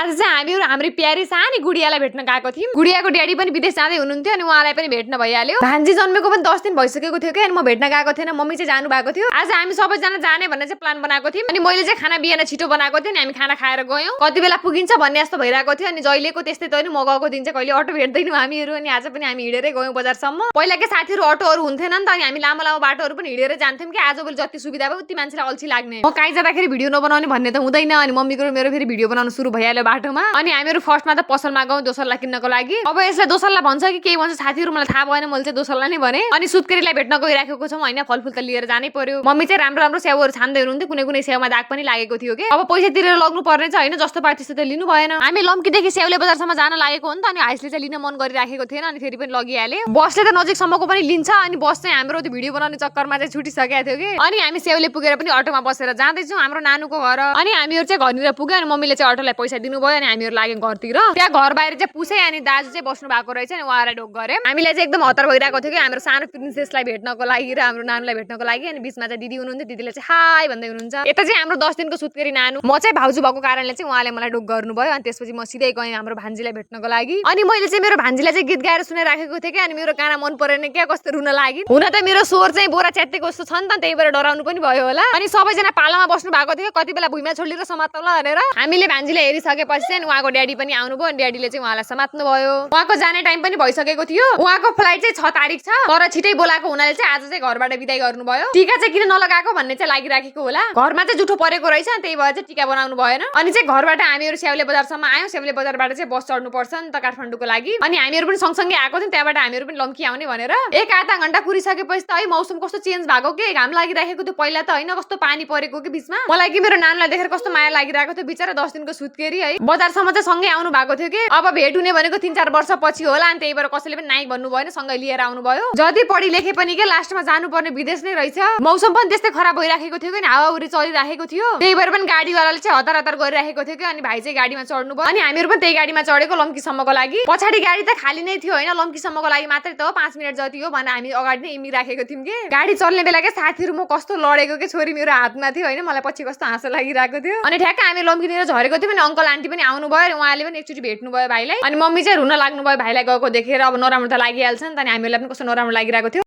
आज चाहिँ हामीहरु हाम्रो प्यारी सानी गुडियालाई भेट्न गएको थियौं। गुडियाको ड्याडी पनि विदेश जाँदै हुनुहुन्थ्यो अनि उहाँलाई पनि भेट्न भइहाल्यो। भान्जी जन्मेको पनि 10 दिन भइसकेको थियो के अनि म भेट्न गएको थिएन, मम्मी चाहिँ जानु भएको थियो। आज हामी सबैजना जाने भन्ने चाहिँ प्लान बनाएको थियौं अनि मैले चाहिँ खाना बिहान छिटो बनाएको थिएँ अनि हामी खाना खाएर गयौं। कति बेला पुगिन्छ भन्ने जस्तो भइरहेको थियो अनि जहिलेको त्यस्तै त नि म गएको दिन चाहिँ कहिले अटो भेट्दैनौं हामीहरु अनि आज पनि हामी हिँडेरै गयौं बजारसम्म। पहिलाकै साथीहरु अटोहरु हुन्थेन नि त अनि हामी लामो लामो बाटोहरु पनि हिँडेरै जान्थ्यौं के आजभोलि जति सुविधा भयो उति मान्छेलाई अल्छी लाग्ने। म कहीँ जाँदाखेरि भिडियो नबनाउने भन्ने त हुँदैन अनि मम्मीको र मेरो फेरि भिडियो बनाउन सुरु भइहाल्यो बाटोमा। अनि हामीहरु फर्स्टमा त पसलमा गयौं दोसल्ला किन्नको लागि। अब यसले दोसल्ला भन्छ कि के भन्छ साथीहरु मलाई थाहा भएन, मैले चाहिँ दोसल्ला नै भने। अनि सुत्केरीलाई भेट्न गइराखेको छौं हैन, फलफुल त लिएर जानै पर्यो। मम्मी चाहिँ राम्रो राम्रो स्याउहरु छान्दै हुनुहुन्थ्यो, कुनै कुनै स्याउमा दाग पनि लागेको थियो के। अब पैसा तिरेर लग्नु पर्ने छ हैन, जस्तो पाए त्यस्तो त लिनु भएन। हामी लम्कीदेखि स्याउले बजारसम्म जान लागेको हो नि त अनि हाइसले चाहिँ लिन मन गरिराखेको थिएन अनि फेरि पनि लगिहाले। बसले त नजिकसम्मको पनि लिन्छ अनि बस चाहिँ हाम्रो त्यो भिडियो बनाउने चक्करमा चाहिँ छुटिसकेको थियो के। अनि हामी स्याउले पुगेर पनि अटोमा बसेर जाँदैछौं हाम्रो नानुको घर। अनि हामीहरु चाहिँ घरनिर पुग्यो अनि मम्मीले चाहिँ अटोलाई पैसा दिनुभयो अनि हामीहरु लाग्यौं घरतिर। त्यहाँ घर बाहिर चाहिँ पुछे अनि दाजु चाहिँ बस्नु भएको रहेछ अनि उहाँलाई ढोक गरे। हामीलाई चाहिँ एकदम हतार भइरहेको थियो कि हाम्रो सानो प्रिन्सेसलाई भेट्नको लागि र हाम्रो नानुलाई भेट्नको लागि। अनि बीचमा चाहिँ दिदी हुनुहुन्थ्यो, दिदीले चाहिँ हाय भन्दै हुनुहुन्छ। यता चाहिँ हाम्रो 10 दिनको सुत्केरी नानु, म चाहिँ भाउजू भएको कारणले चाहिँ उहाँले मलाई ढोक गर्नुभयो अनि त्यसपछि म सिधै गएँ हाम्रो भान्जीलाई भेट्नको लागि। अनि मैले चाहिँ मेरो भान्जीलाई चाहिँ गीत गाएर सुनाइराखेको थिएँ कि अनि मेरो गाना मन परेन क्या, कस्तो रुन लाग्यो। हुन त मेरो स्वर चाहिँ बोरा च्यातेको जस्तो छ नि त, त्यही भएर डराउनु पनि भयो होला। अनि सबैजना पालामा बस्नु भएको थियो, कति बेला भुइँमा छोडेर समात्नु होला भनेर। हामीले भान्जीलाई हेरिसकेपछि चाहिँ उहाँको ड्याडी पनि आउनुभयो अनि ड्याडीले चाहिँ उहाँलाई समात्नु भयो। उहाँको जाने टाइम पनि भइसकेको थियो। उहाँको फ्लाइट चाहिँ 6 तारिक छ तर छिटै बोलाएको हुनाले चाहिँ आज चाहिँ घरबाट बिदाई गर्नुभयो। टीका चाहिँ किन नलगाएको भन्ने चाहिँ लागिराखेको होला, घरमा चाहिँ जुठो परेको रहेछ त्यही भएर चाहिँ टीका बनाउनु भएन। अनि चाहिँ घरबाट हामीहरु स्याउले बजारसम्म आयौं। स्याउले बजारबाट चाहिँ बस चढ्नु पर्छ नि त काठमाडौँको लागि। अनि हामीहरु पनि सँगसँगै आएको थियौं, त्यहाँबाट हामीहरु पनि लम्की आउने भनेर। एक आधा घण्टा कुरिसकेपछि त है मौसम कस्तो चेन्ज भएको के, घाम लागिराखेको थियो पहिला त हैन, कस्तो पानी परेको के बीचमा। मलाई कि मेरो नानुलाई देखेर कस्तो माया लागिरहेको थियो, बिचारा 10 दिनको सुत्केरी है बजारसम्म चाहिँ सँगै आउनु भएको थियो के। अब भेट हुने भनेको 3-4 वर्ष पछि होला अनि त्यही भएर कसैले पनि नाइ भन्नु भएन, सँगै लिएर आउनु भयो। जति पढी लेखे पनि के लास्टमा जानुपर्ने विदेश नै रहेछ। मौसम पनि त्यस्तै खराब भइराखेको थियो कि हावाहुरी चलिराखेको थियो, त्यही भएर पनि गाडीवालाले चाहिँ हतार हतार गरिराखेको थियो कि अनि भाइ चाहिँ गाडीमा चढ्नु भयो अनि हामीहरु पनि त्यही गाडीमा चढेको लम्कीसम्मको लागि। पछाडी गाडी त खाली नै थियो हैन, लम्कीसम्मको लागि मात्रै त हो, 5 मिनेट जति हो भनेर हामी अगाडि नै इमिराखेको थियौं के। गाडी चल्ने बेला के साथीहरु म कस्तो लडेको के, छोरी मेरो हातमा थियो हैन, मलाई पछि कस्तो हाँसो लागिरहेको थियो। अनि ठ्याक्क हामी लम्कीनिर झरेको थियौं अनि अंकल आन्टी पनि आउनु भयो र उहाँले पनि एकचोटी भेट्नु भयो भाइलाई। अनि मम्मी चाहिँ रुन लाग्नु भयो भाइलाई गएको देखेर। अब नराम्रो त लागिहाल्छ नि त अनि हामीहरुलाई पनि कस्तो नराम्रो लागिरहेको थियो।